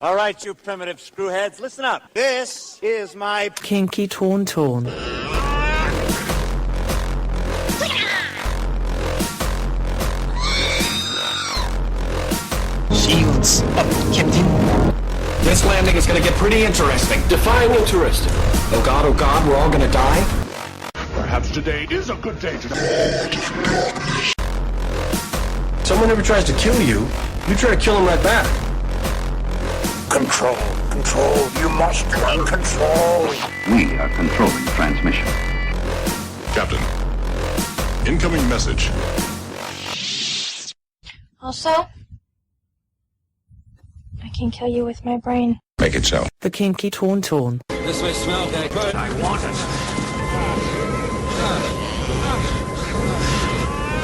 All right, you primitive screwheads, listen up. This is my Kinky Tauntaun. Shields up, Captain. This landing is gonna get pretty interesting. Define interesting. Oh God, we're all gonna die? Perhaps today is a good day to die. Someone ever tries to kill you, you try to kill him right back. Control. You must gain control. We are controlling transmission. Captain, incoming message. Also, I can kill you with my brain. Make it so. The Kinky Tauntaun. This may smell good, but I want it.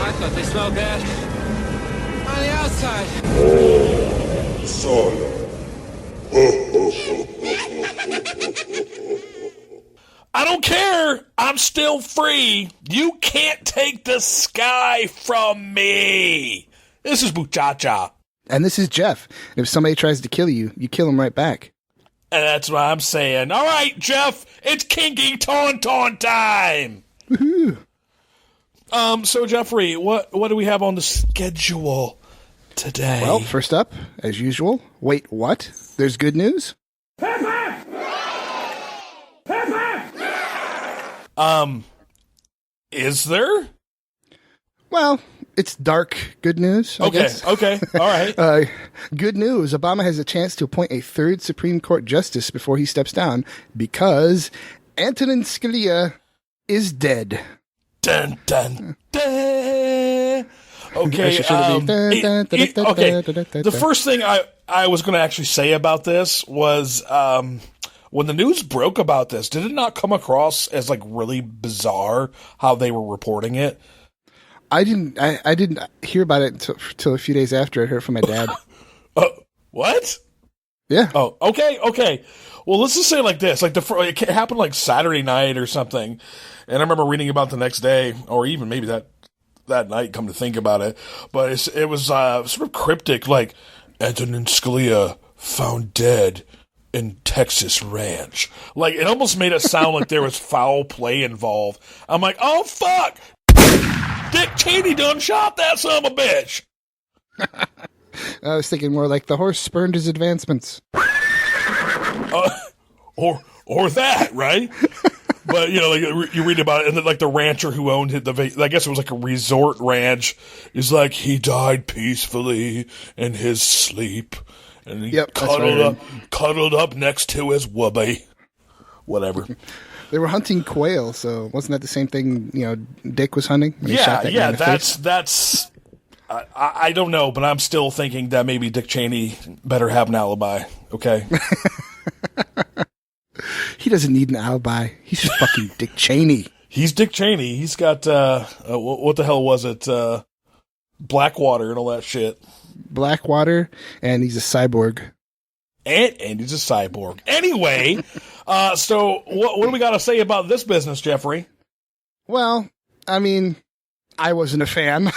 I thought they smelled bad on the outside. Oh, solo. I don't care. I'm still free. You can't take the sky from me. This is Muchacha. And this is Jeff. And if somebody tries to kill you, you kill them right back. And that's what I'm saying. All right, Jeff, it's Kinky Tauntaun time. Woohoo. So Jeffrey, what do we have on the schedule today? Well, first up, as usual, wait, what? There's good news? Is there? Well, it's dark good news, I guess. Okay, all right. Good news. Obama has a chance to appoint a third Supreme Court justice before he steps down because Antonin Scalia is dead. Dun, dun, dun. Okay, the first thing I was going to actually say about this was when the news broke about this, did it not come across as like really bizarre how they were reporting it? I didn't hear about it until a few days after I heard from my dad. What? Yeah. Oh, okay. Well, let's just say it like this: like it happened like Saturday night or something, and I remember reading about it the next day, or even maybe that night. Come to think about it, but it was sort of cryptic, like Antonin Scalia found dead in Texas ranch. Like it almost made it sound like there was foul play involved. I'm like, oh fuck! Dick Cheney done shot that son of a bitch. I was thinking more like the horse spurned his advancements. Or that, right? But, you know, like you read about it, and then, like, the rancher who owned it, I guess it was like a resort ranch, is like, he died peacefully in his sleep, and he cuddled up next to his wubby. Whatever. They were hunting quail, so wasn't that the same thing, you know, Dick was hunting? That's I don't know, but I'm still thinking that maybe Dick Cheney better have an alibi, okay? He doesn't need an alibi. He's fucking Dick Cheney. He's Dick Cheney. He's got, what the hell was it? Blackwater and all that shit. Blackwater, and he's a cyborg. And he's a cyborg. Anyway, so what do we got to say about this business, Jeffrey? Well, I mean, I wasn't a fan,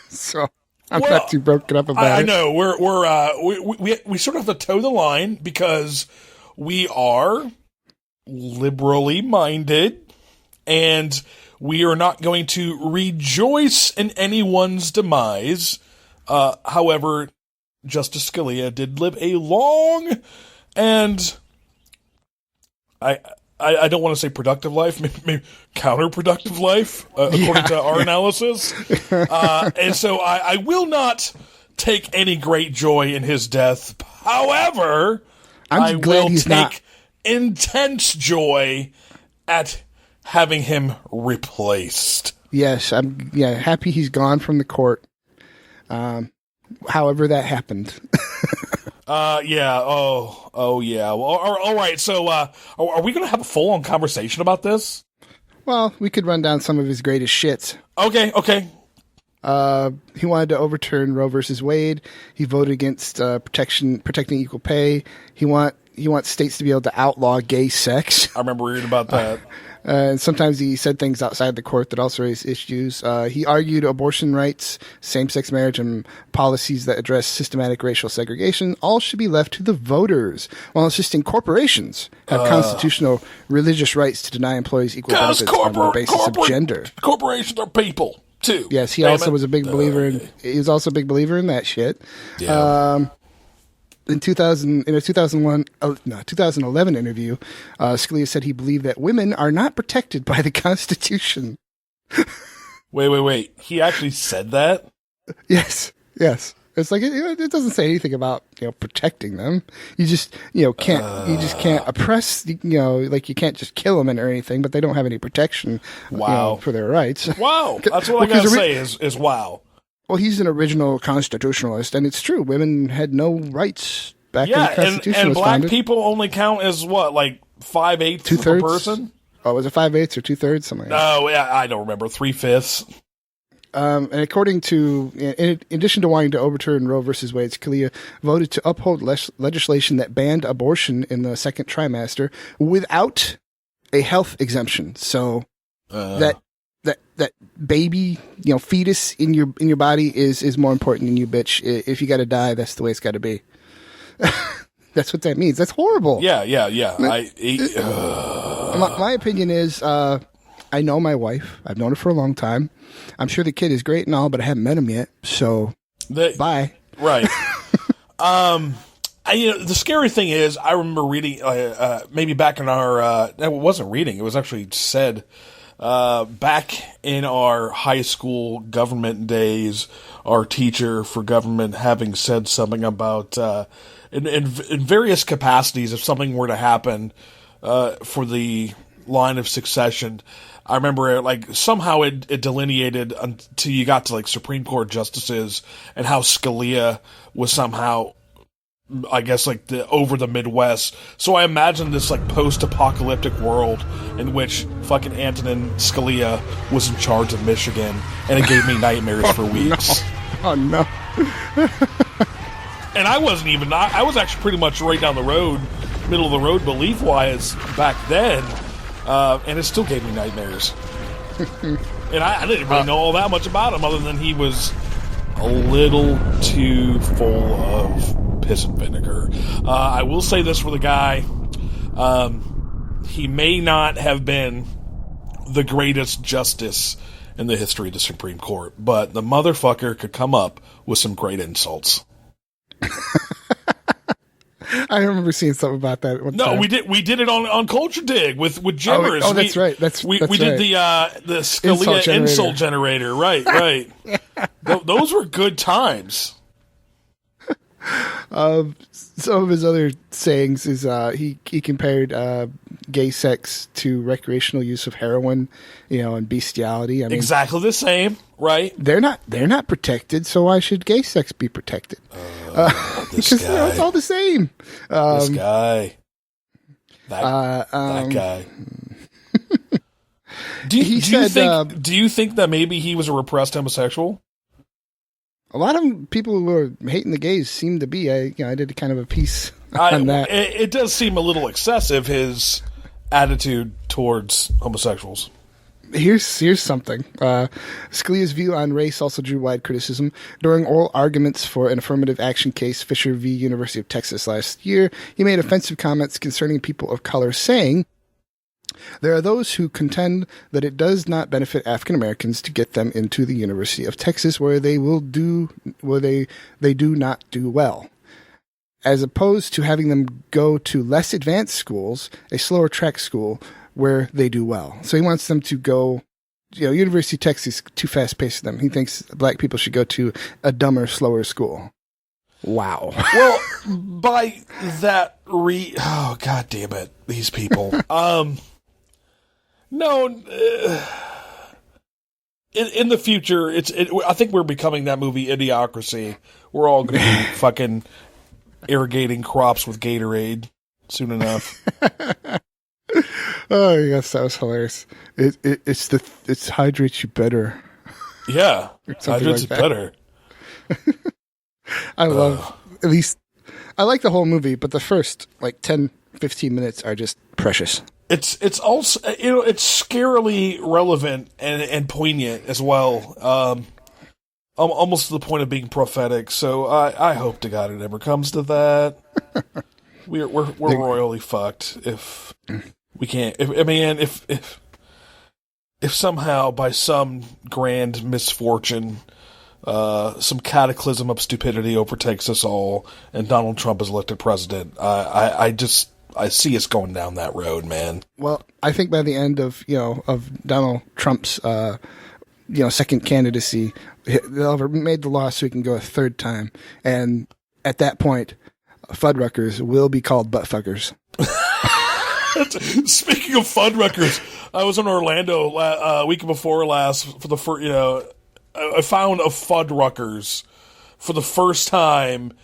so I'm not too broken up about it. I know we sort of have to toe the line because we are liberally minded, and we are not going to rejoice in anyone's demise. However, Justice Scalia did live a long and I don't want to say productive life, maybe counterproductive life, according to our analysis. And so I will not take any great joy in his death. However, I will take intense joy at having him replaced. Yes, I'm happy he's gone from the court. However that happened. Yeah. Oh, yeah. Well, all right. So, are we going to have a full-on conversation about this? Well, we could run down some of his greatest shits. Okay. He wanted to overturn Roe versus Wade. He voted against protecting equal pay. He wants states to be able to outlaw gay sex. I remember reading about that. And sometimes he said things outside the court that also raised issues. He argued abortion rights, same-sex marriage, and policies that address systematic racial segregation all should be left to the voters, while insisting corporations have constitutional religious rights to deny employees equal benefits on the basis of gender. Corporations are people too. Yes, he also was a big believer in. He was also a big believer in that shit. Yeah. In a 2011 interview, Scalia said he believed that women are not protected by the Constitution. Wait. He actually said that? Yes. It's like it doesn't say anything about protecting them. You just can't you just can't oppress like you can't just kill them or anything. But they don't have any protection. Wow. For their rights. Wow, that's what I gotta say is wow. Well, he's an original constitutionalist, and it's true. Women had no rights back when the Constitution and was black founded. people only count as what, like 5/8 of a person? Oh, was it 5/8 or 2/3? Something like that. No, yeah, I don't remember. 3/5. And according to, in addition to wanting to overturn Roe versus Wade, Scalia voted to uphold legislation that banned abortion in the second trimester without a health exemption. So that baby, fetus in your body is more important than you, bitch. If you got to die, that's the way it's got to be. That's what that means. That's horrible. Yeah. My opinion is, I know my wife. I've known her for a long time. I'm sure the kid is great and all, but I haven't met him yet. So, bye. Right. The scary thing is, I remember reading, maybe back in our, it wasn't reading, it was actually said, back in our high school government days, our teacher for government having said something about, in various capacities, if something were to happen, for the line of succession, I remember somehow it delineated until you got to Supreme Court justices and how Scalia was somehow, I guess, over the Midwest. So I imagine this post-apocalyptic world in which fucking Antonin Scalia was in charge of Michigan, and it gave me nightmares for weeks. Oh no. And I wasn't even, I was actually pretty much right down the road, middle of the road belief-wise back then, and it still gave me nightmares. And I didn't really know all that much about him other than he was a little too full of piss and vinegar. I will say this for the guy. He may not have been the greatest justice in the history of the Supreme Court, but the motherfucker could come up with some great insults. I remember seeing something about that. No, we did it on Culture Dig with Jimmers. Oh, that's right. We did the Scalia insult generator. Right. Those were good times. Some of his other sayings is he compared gay sex to recreational use of heroin, and bestiality. I mean, exactly the same, right? They're not protected, so why should gay sex be protected? Because it's all the same. This guy, that guy. Do you think that maybe he was a repressed homosexual? A lot of people who are hating the gays seem to be. I did kind of a piece on that. It does seem a little excessive, his attitude towards homosexuals. Here's something. Scalia's view on race also drew wide criticism. During oral arguments for an affirmative action case, Fisher v. University of Texas last year, he made offensive comments concerning people of color, saying, "There are those who contend that it does not benefit African Americans to get them into the University of Texas, where they do not do well, as opposed to having them go to less advanced schools, a slower track school, where they do well." So he wants them to go, University of Texas, too fast paced for them. He thinks black people should go to a dumber, slower school. Wow. Well, by that oh, God damn it, these people. No, in the future, I think we're becoming that movie Idiocracy. We're all going to be fucking irrigating crops with Gatorade soon enough. Oh yes, that was hilarious. It hydrates you better. Yeah, hydrates you better. I love, I like the whole movie, but the first 10, 15 minutes are just precious. it's also, it's scarily relevant and poignant as well. Almost to the point of being prophetic. So I hope to God it never comes to that. We're royally fucked if we can't. If somehow by some grand misfortune, some cataclysm of stupidity overtakes us all, and Donald Trump is elected president, I see us going down that road, man. Well, I think by the end of Donald Trump's second candidacy, they'll have made the law so he can go a third time, and at that point, Fuddruckers will be called buttfuckers. Speaking of Fuddruckers, I was in Orlando week before last for the first. I found a Fuddruckers for the first time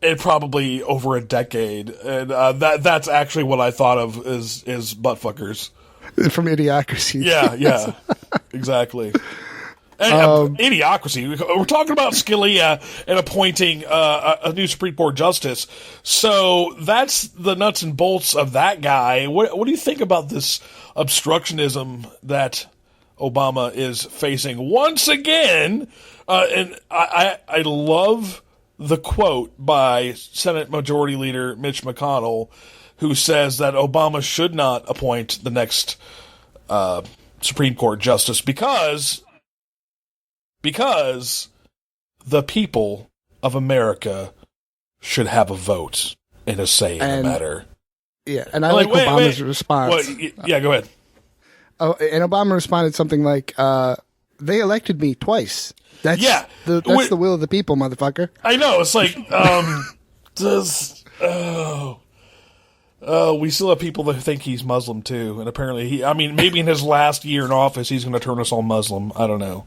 in probably over a decade, and that's actually what I thought of is buttfuckers from Idiocracy. Yeah, exactly. And, Idiocracy. We're talking about Scalia and appointing a new Supreme Court justice. So that's the nuts and bolts of that guy. What do you think about this obstructionism that Obama is facing once again? And I love the quote by Senate Majority Leader Mitch McConnell, who says that Obama should not appoint the next Supreme Court justice because the people of America should have a vote and a say in the matter. Yeah, and I like Obama's response. Yeah, go ahead. Oh, and Obama responded something like, "They elected me twice. That's the will of the people, motherfucker." I know. It's like, we still have people that think he's Muslim too, and apparently maybe in his last year in office, he's going to turn us all Muslim. I don't know.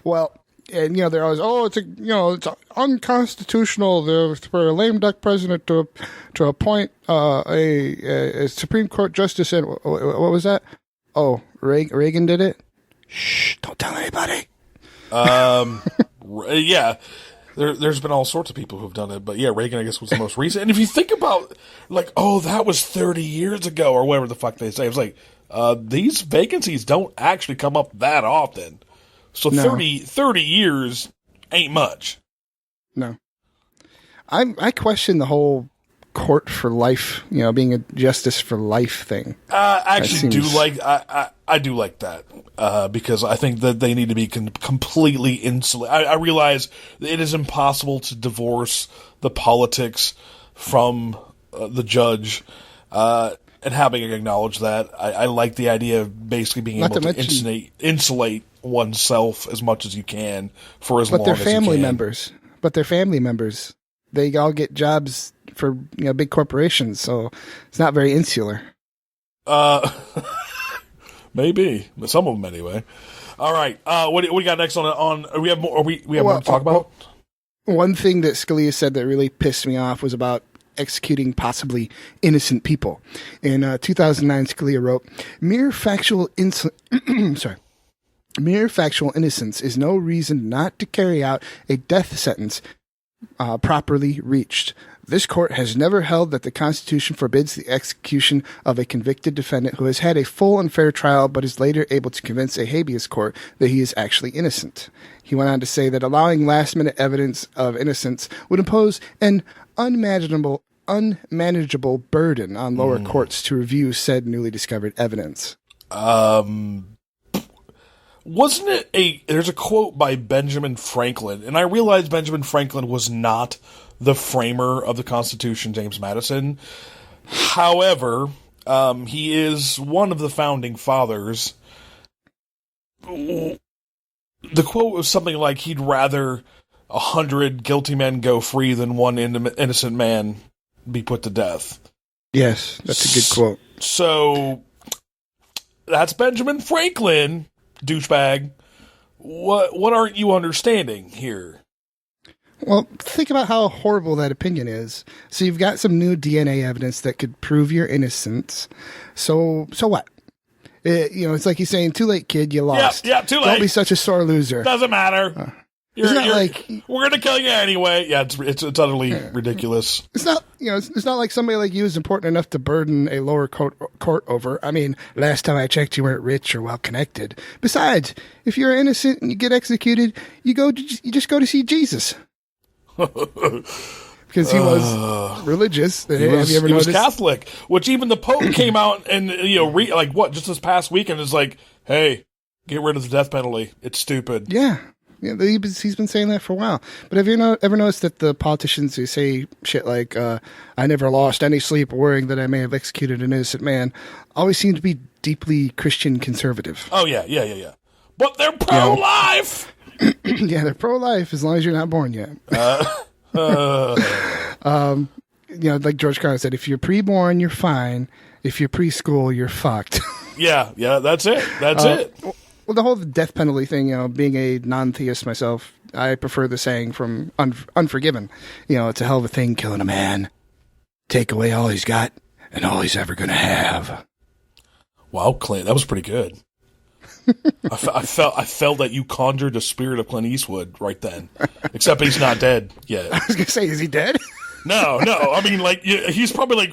Well, and they're always, it's unconstitutional for a lame duck president to appoint a Supreme Court justice. And what was that? Oh, Reagan did it. Shh! Don't tell anybody. Yeah, there's been all sorts of people who've done it, but yeah, Reagan I guess was the most recent. And if you think about that was 30 years ago or whatever the fuck they say, it's like these vacancies don't actually come up that often. So No. 30 years ain't much. No. I question the whole court for life, being a justice for life thing. I do like that because I think that they need to be completely insulated. I realize that it is impossible to divorce the politics from the judge, and having acknowledged that, I like the idea of basically being able to insulate oneself as much as you can for as long as you can. But they're family members. They all get jobs for big corporations, so it's not very insular. Maybe, but some of them anyway. All right, what do we got next on? We have more. We have more to talk about. One thing that Scalia said that really pissed me off was about executing possibly innocent people. In 2009, Scalia wrote, Mere factual innocence is no reason not to carry out a death sentence properly reached. This court has never held that the Constitution forbids the execution of a convicted defendant who has had a full and fair trial but is later able to convince a habeas court that he is actually innocent. He went on to say that allowing last-minute evidence of innocence would impose an unmanageable burden on lower courts to review said newly discovered evidence. Wasn't it there's a quote by Benjamin Franklin, and I realize Benjamin Franklin was not the framer of the Constitution, James Madison. However, he is one of the founding fathers. The quote was something like, he'd rather 100 guilty men go free than one innocent man be put to death. Yes, that's a good quote. So, that's Benjamin Franklin, douchebag. What aren't you understanding here? Well, think about how horrible that opinion is. So you've got some new DNA evidence that could prove your innocence. So what? It's like he's saying, too late, kid, you lost. Yeah, too late. Don't be such a sore loser. Doesn't matter. we're gonna kill you anyway. Yeah, it's utterly ridiculous. It's not, it's not like somebody like you is important enough to burden a lower court over. I mean, last time I checked, you weren't rich or well connected. Besides, if you're innocent and you get executed, you just go to see Jesus. Because he was religious. Have you ever noticed? He was Catholic, which even the Pope came out and just this past weekend is like, hey, get rid of the death penalty. It's stupid. Yeah, he's been saying that for a while. But have you ever noticed that the politicians who say shit like, I never lost any sleep worrying that I may have executed an innocent man, always seem to be deeply Christian conservative. Oh, yeah. But they're pro-life! Yeah, they're pro-life as long as you're not born yet. Like George Carlin said, if you're pre-born, you're fine. If you're preschool, you're fucked. Yeah, that's it. That's it. Well, the whole death penalty thing, being a non-theist myself, I prefer the saying from Unforgiven. It's a hell of a thing killing a man. Take away all he's got and all he's ever going to have. Wow, Clint, that was pretty good. I felt that you conjured the spirit of Clint Eastwood right then. Except he's not dead yet. I was going to say, is he dead? No. I mean, he's probably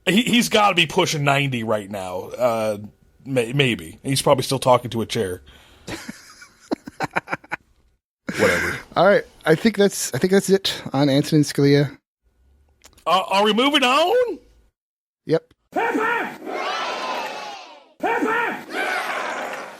he's got to be pushing 90 right now. Maybe. He's probably still talking to a chair. Whatever. All right. I think that's it on Antonin Scalia. Are we moving on? Yep.